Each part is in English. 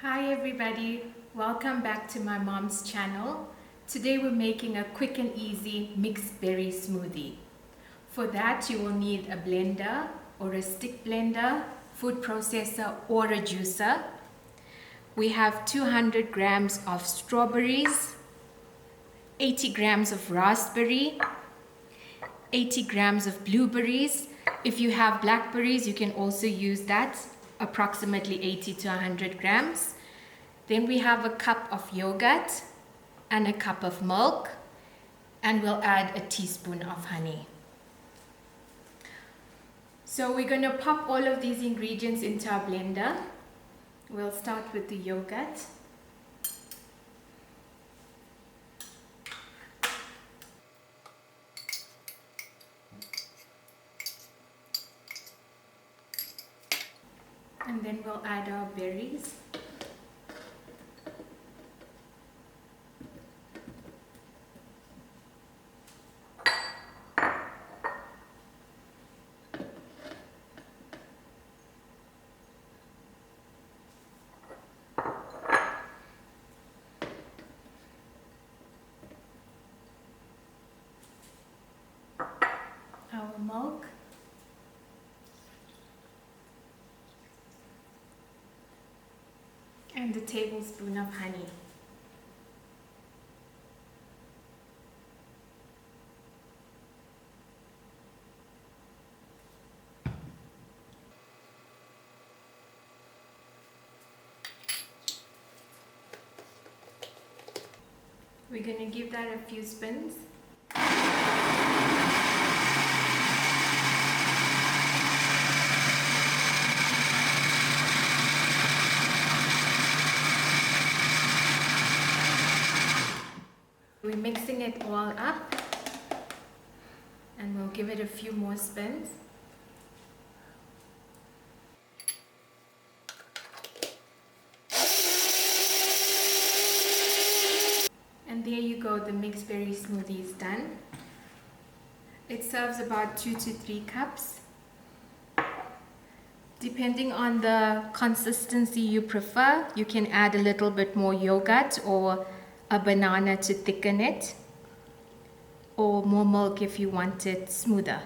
Hi everybody, welcome back to my mom's channel. Today we're making a quick and easy mixed berry smoothie. For that you will need a blender or a stick blender, food processor or a juicer. We have 200 grams of strawberries, 80 grams of raspberry, 80 grams of blueberries. If you have blackberries, you can also use that, approximately 80 to 100 grams. Then we have a cup of yogurt and a cup of milk, and we'll add a teaspoon of honey. So we're going to pop all of these ingredients into our blender. We'll start with the yogurt. And then we'll add our berries. Our milk. And a tablespoon of honey. We're going to give that a few spins. We're mixing it all up, and we'll give it a few more spins. And there you go, the mixed berry smoothie is done. It serves about 2 to 3 cups. Depending on the consistency you prefer, you can add a little bit more yogurt or a banana to thicken it, or more milk if you want it smoother.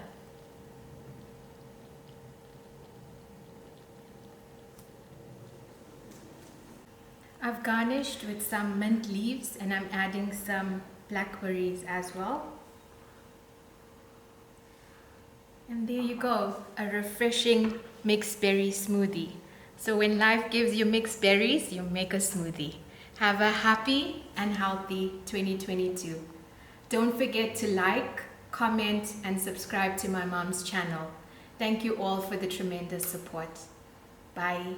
I've garnished with some mint leaves, and I'm adding some blackberries as well. And there you go, a refreshing mixed berry smoothie. So when life gives you mixed berries, you make a smoothie. Have a happy and healthy 2022. Don't forget to like, comment, and subscribe to my mom's channel. Thank you all for the tremendous support. Bye.